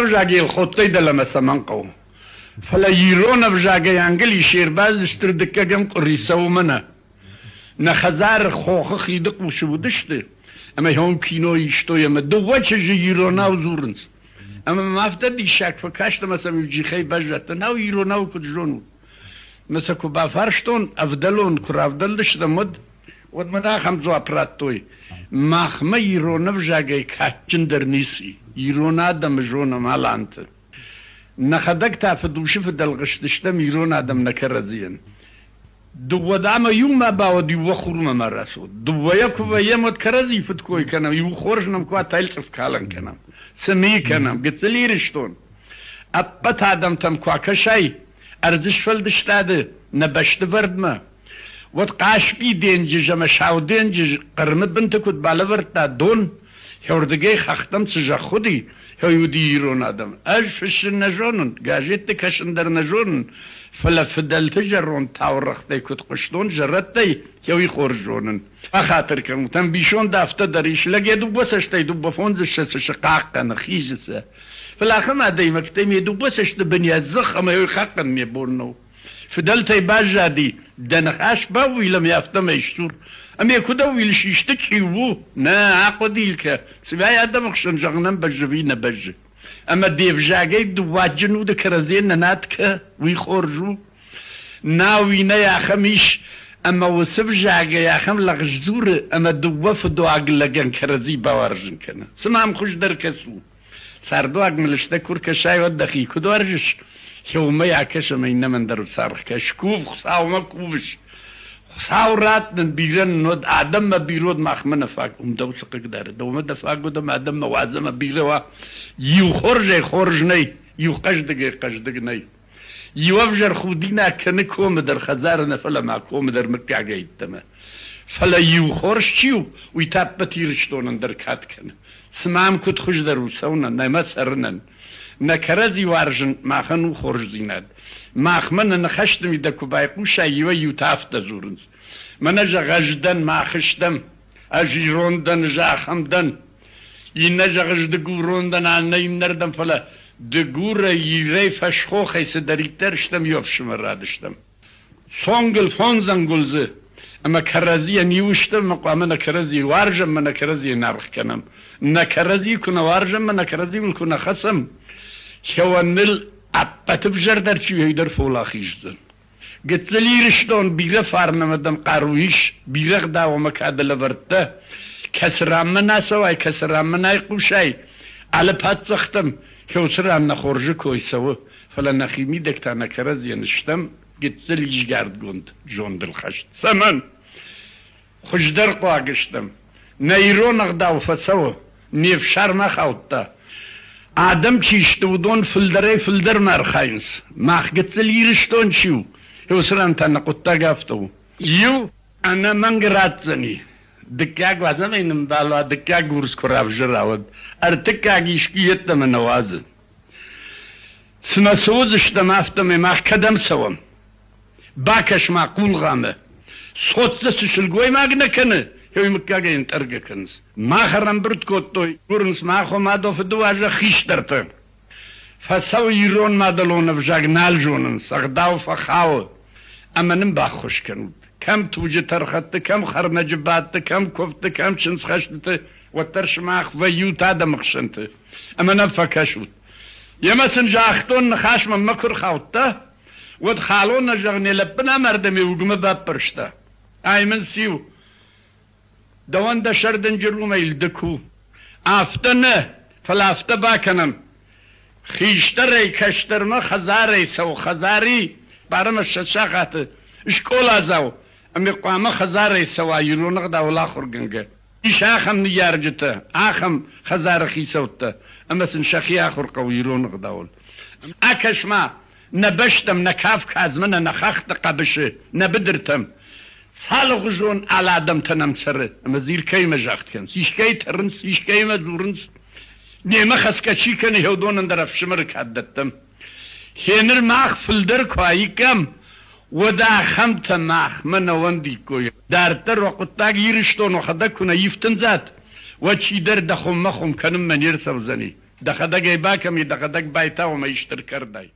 Vžagil xottay dalama samanqaw. Fala yirona vžagay angli şirbaz istirdikkagam qurrisawmana. Na khazar xoxa xidiq mushudishti. Ama hon kino ishtoy ama dovach yirona uzurns. Ama mafta dishak fakashta masam yjikhay bajata. Naw yirona kudjonu. Masa ku bafarshton avdalon kuravdaldish damad. Wad mada khamzo aprattoy. Mahma yirona vžagay katchinder nisi. يرون آدم جون مالانت نخدك تافدوش في دلغشتشتم يرون آدم نكرزين دو دعم يوم ما باود يوخور ما مرسو دو يكو يمد كرزي فتكوي كنام يوخورش نمكوا تايلسف كالن كنام سمي كنام قلت لي رشتون أبت آدم تمكوا كشاي أرزش فلدشتاده نبشت فردما وتقاش بي دينجي جمشاو دينجي قرمت بنتكوت بالورتا دون هردگی خختم چجا خودی هیودی ایران آدم اج فش نجانن گاجت کشن در نجانن فلا فدل تجرون تاورختی کت قشتون جرتی هیوی خورجونن خاطر کم تم بیشون دافته دریش لگه دو بسشتی دو بفونزش شقاق کن خیزسه فلا خم عدی مکتمی دو بسشت بنیاد زخ اما هیوی خاقن میبورنو فدل تی باجادی دنخاش باوی لم یافتم ایشتور أما يكودا ويلش يشتكي وو نا عقديلك سباي آدم خشن جغنم بجفينا بج أما ديف جاقي دواجنو دا كرزين ناتك ويخورجو ناوينا يا خميش أما وصف جاقي يا خم لغجزور أما دوف دواق لغن كرزي باورجن كنا سمام خوش در كسو سار دواق ملشتا كوركا شاي ودخي كدو ارجش يوم يعكش ما ينمن در سارخ كشكوف خصاو ما كوفش ساورات بيرن نود آدم ما بيرود مخمن فاق دو سقق داره دوم دفاق دم آدم موازم ما بيروا يو خورج ني يو قشدق ني يو افجر خودينا كن كوم در خزار نفلا مع كوم در مكة عجيد تما فلا يو خورج شيو ويتاب بتيرشتون در كات كن سمام كت خوش در وسونا نما سرنن نكرزي وارجن ما خنو خورج زيناد ماخمن نخشتم يدا كوبايقوشا يوا يوتاف دزورنز من جا غجدن ما خشتم اجي روندن جا خمدن ينجا غجدقو روندن عنا ينردن فلا دقور يري فشخو خيس دريترشتم يوفشم رادشتم سونگل فونزن گلزه اما كرزي نيوشتم مقام نكرزي وارجم من نكرزي نارخ كنم نكرزي كنا وارجم من نكرزي كنا خصم شوانل أبتبجر در چی در فولا خیشتن قتلی رشتون بیره فارنمدم قرویش بیره داوم کادل ورته کسرام من سوای کسرام من قوشای على پاتختم کوسرام نخورج کویسو فلا نخیمی دکتا نکرز ینشتم قتلیش گرد گوند جون بالخشت سمن خوش در قواقشتم نیرون اغداو فسو نیف شرم خوتا آدم چیشتودون فلدر مرخاینس ماخ قتل يرشتون شو يوسران تانا قطا قافتو يو انا منقراتزني دكاق وازم اينم بالوا دكاق ورس كراف جراود ارتكاق يشكيت من نوازن سما سوزش دمافتم ماخ كدم سوام باكش معقول غامه صوت زسش القوي ماقنا كنه هوي مكاقا ينترقا كنس ما خرم برد كوتوي ورنس ما خو ما دو فدو اجا خيش درتا فسو يرون ما دلون فجاق نال جوننس اغداو فخاو اما نمبا خوش كنود كم توجي ترخت كم خرنجبات كم كفت كم شنس خشت وترش ماخ ويوت هذا مخشنت اما نبفا كشوت يمسن جاختون نخاش من مكر خاوتا ودخالون نجغني لبنا مردمي وقم باب برشتا اي من سيو دوان دا شردن جروما يلدكو آفتنه فلا آفته باکنم خیشتره کشترما خزاره سو خزاری بارم ششاقات اشکول ازاو امی قوام خزاره سو ایرونق دا ولا خورگنگه ایش آخم نیارجته آخم خزاره خیسوته اما سن شخی آخور قو ایرونق داول اکش ما نبشتم نکاف کازمنه نخاخت قبشه نبدرتم خالق جون على آدم تنم سره اما زیر کی مجاخت کنس ایش کی ترنس ایش کی مزورنس نیمه خس کچی کنه هودون در افشمر کدتم هنر ماخ فلدر کوایی کم و دا خمت ماخ من وندی کوی در تر وقت تاگ یرشتون و خدا کنه یفتن زد و چی در دخم مخم کنم من یرسو زنی دەخەدەگەی باکەمی دەخەدەک بایتاوە مەیشتر کردای